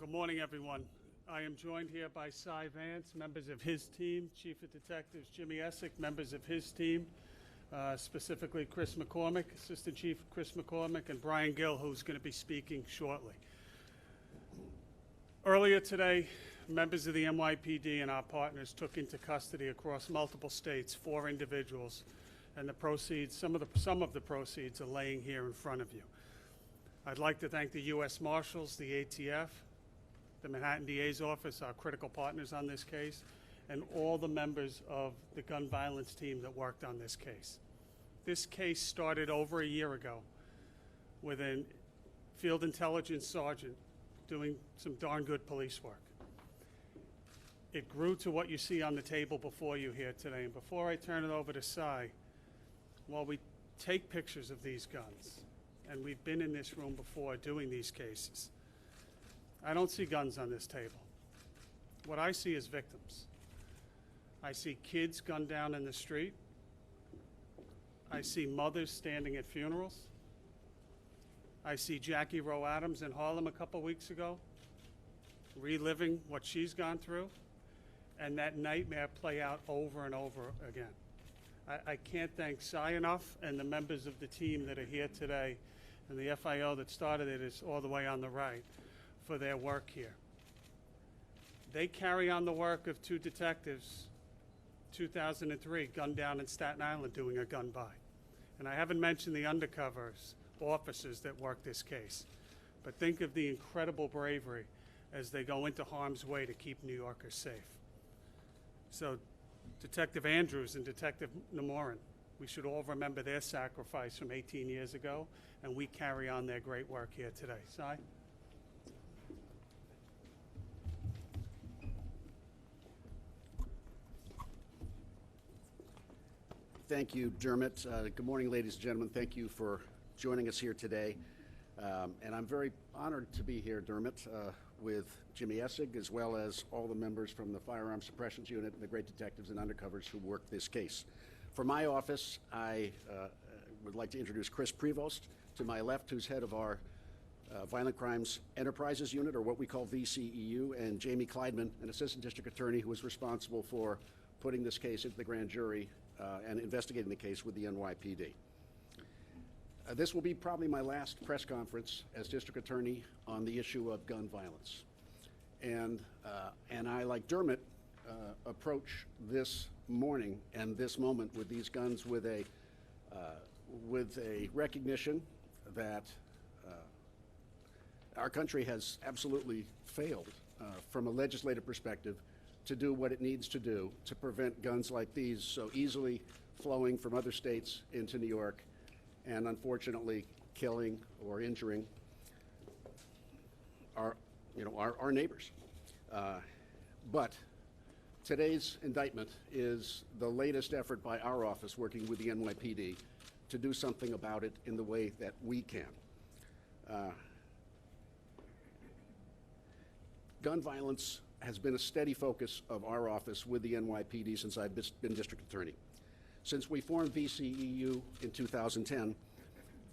Good morning, everyone. I am joined here by Cy Vance, members of his team, Chief of Detectives Jimmy Essick, members of his team, specifically Chris McCormick, Assistant Chief Chris McCormick, and Brian Gill, who's going to be speaking shortly. Earlier today, members of the NYPD and our partners took into custody across multiple states 4 individuals, and the proceeds, some of the proceeds are laying here in front of you. I'd like to thank the U.S. Marshals, the ATF, the Manhattan DA's office, our critical partners on this case, and all the members of the gun violence team that worked on this case. This case started over a year ago with a field intelligence sergeant doing some darn good police work. It grew to what you see on the table before you here today. And before I turn it over to Cy, while we take pictures of these guns, and we've been in this room before doing these cases, I don't see guns on this table. What I see is victims. I see kids gunned down in the street. I see mothers standing at funerals. I see Jackie Rowe Adams in Harlem a couple weeks ago, reliving what she's gone through, and that nightmare play out over and over again. I can't thank Cy enough, and the members of the team that are here today, and the FIO that started it is all the way on the right, for their work here. They carry on the work of 2 detectives, 2003, gunned down in Staten Island doing a gun buy. And I haven't mentioned the undercovers, officers that work this case. But think of the incredible bravery as they go into harm's way to keep New Yorkers safe. So Detective Andrews and Detective Namoran, we should all remember their sacrifice from 18 years ago, and we carry on their great work here today. Cy? Thank you, Dermot. Good morning, ladies and gentlemen. Thank you for joining us here today. And I'm very honored to be here, Dermot, with Jimmy Essick, as well as all the members from the Firearms Suppressions Unit and the great detectives and undercovers who worked this case. For my office, I would like to introduce Chris Prevost to my left, who's head of our Violent Crimes Enterprises Unit, or what we call VCEU, and Jamie Kleidman, an assistant district attorney who was responsible for putting this case into the grand jury and investigating the case with the NYPD. This will be probably my last press conference as district attorney on the issue of gun violence. And I, like Dermot, approach this morning and this moment with these guns with a recognition that our country has absolutely failed from a legislative perspective to do what it needs to do to prevent guns like these so easily flowing from other states into New York and unfortunately killing or injuring our neighbors. But today's indictment is the latest effort by our office working with the NYPD to do something about it in the way that we can. Gun violence has been a steady focus of our office with the NYPD since I've been district attorney. Since we formed VCEU in 2010,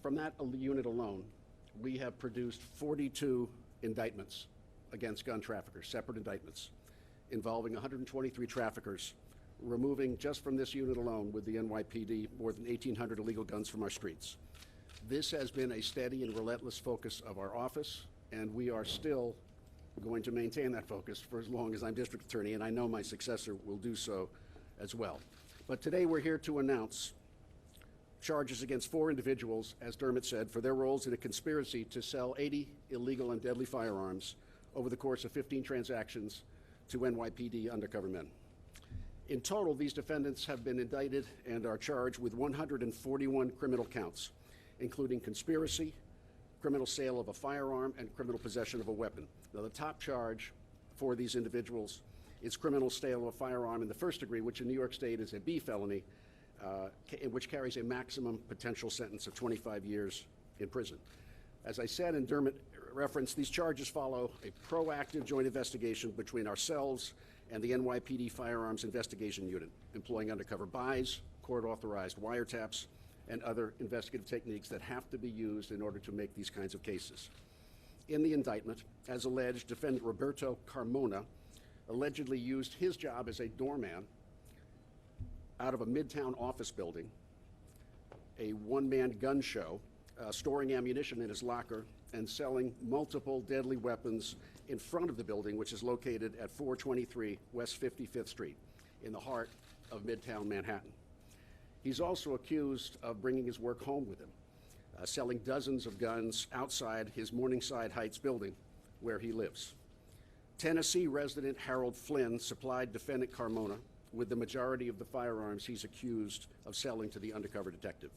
from that unit alone, we have produced 42 indictments against gun traffickers, separate indictments, involving 123 traffickers, removing just from this unit alone with the NYPD more than 1,800 illegal guns from our streets. This has been a steady and relentless focus of our office, and we are still going to maintain that focus for as long as I'm district attorney, and I know my successor will do so as well. But today we're here to announce charges against 4 individuals, as Dermot said, for their roles in a conspiracy to sell 80 illegal and deadly firearms over the course of 15 transactions to NYPD undercover men. In total, these defendants have been indicted and are charged with 141 criminal counts, including conspiracy, criminal sale of a firearm, and criminal possession of a weapon. Now, the top charge for these individuals is criminal sale of a firearm in the first degree, which in New York State is a B felony, which carries a maximum potential sentence of 25 years in prison. As I said, and Dermot referenced, these charges follow a proactive joint investigation between ourselves and the NYPD Firearms Investigation Unit, employing undercover buys, court-authorized wiretaps, and other investigative techniques that have to be used in order to make these kinds of cases. In the indictment, as alleged, defendant Roberto Carmona allegedly used his job as a doorman out of a Midtown office building, a one-man gun show, storing ammunition in his locker, and selling multiple deadly weapons in front of the building, which is located at 423 West 55th Street, in the heart of Midtown Manhattan. He's also accused of bringing his work home with him, selling dozens of guns outside his Morningside Heights building where he lives. Tennessee resident Harold Flynn supplied defendant Carmona with the majority of the firearms he's accused of selling to the undercover detective.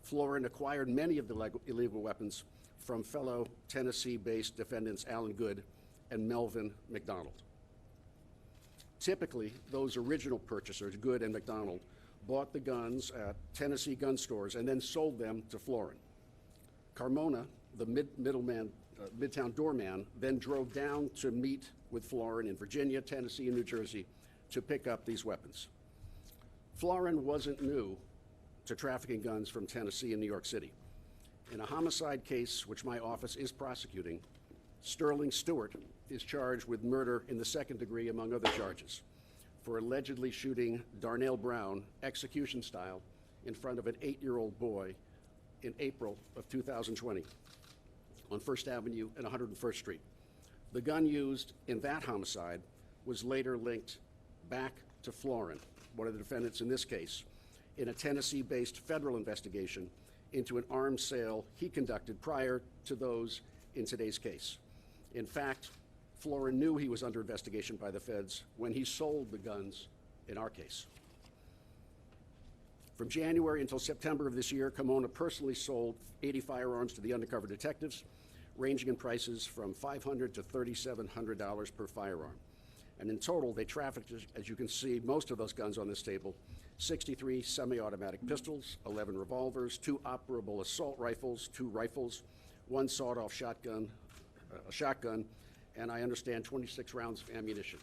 Florin acquired many of the illegal weapons from fellow Tennessee-based defendants Alan Good and Melvin McDonald. Typically, those original purchasers, Good and McDonald, bought the guns at Tennessee gun stores and then sold them to Florin. Carmona, the Midtown doorman, then drove down to meet with Florin in Virginia, Tennessee, and New Jersey to pick up these weapons. Florin wasn't new to trafficking guns from Tennessee and New York City. In a homicide case which my office is prosecuting, Sterling Stewart is charged with murder in the second degree, among other charges, for allegedly shooting Darnell Brown, execution style, in front of an 8-year-old boy in April of 2020 on First Avenue and 101st Street. The gun used in that homicide was later linked back to Florin, one of the defendants in this case, in a Tennessee-based federal investigation into an arms sale he conducted prior to those in today's case. In fact, Florin knew he was under investigation by the feds when he sold the guns in our case. From January until September of this year, Carmona personally sold 80 firearms to the undercover detectives, ranging in prices from $500 to $3,700 per firearm. And in total, they trafficked, as you can see, most of those guns on this table, 63 semi-automatic pistols, 11 revolvers, 2 operable assault rifles, 2 rifles, 1 sawed-off shotgun, a shotgun, and I understand 26 rounds of ammunition.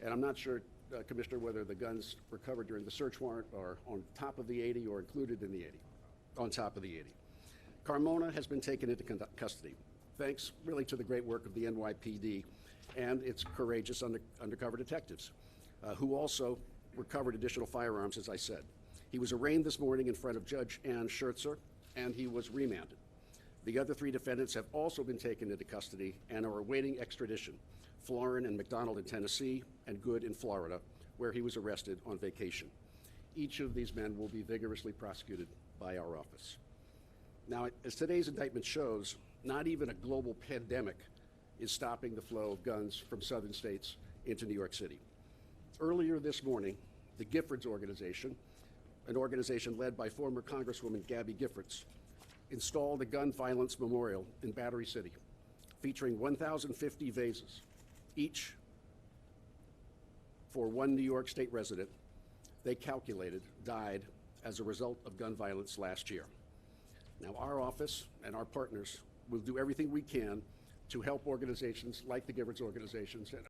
And I'm not sure, Commissioner, whether the guns recovered during the search warrant are on top of the 80 or included in the 80, on top of the 80. Carmona has been taken into custody, thanks really to the great work of the NYPD and its courageous undercover detectives, who also recovered additional firearms, as I said. He was arraigned this morning in front of Judge Ann Schertzer, and he was remanded. The other 3 defendants have also been taken into custody and are awaiting extradition, Florin and McDonald in Tennessee and Good in Florida, where he was arrested on vacation. Each of these men will be vigorously prosecuted by our office. Now, as today's indictment shows, not even a global pandemic is stopping the flow of guns from southern states into New York City. Earlier this morning, the Giffords organization, an organization led by former Congresswoman Gabby Giffords, installed a gun violence memorial in Battery City, featuring 1,050 vases, each for one New York State resident they calculated died as a result of gun violence last year. Now, our office and our partners will do everything we can to help organizations like the Giffords organizations and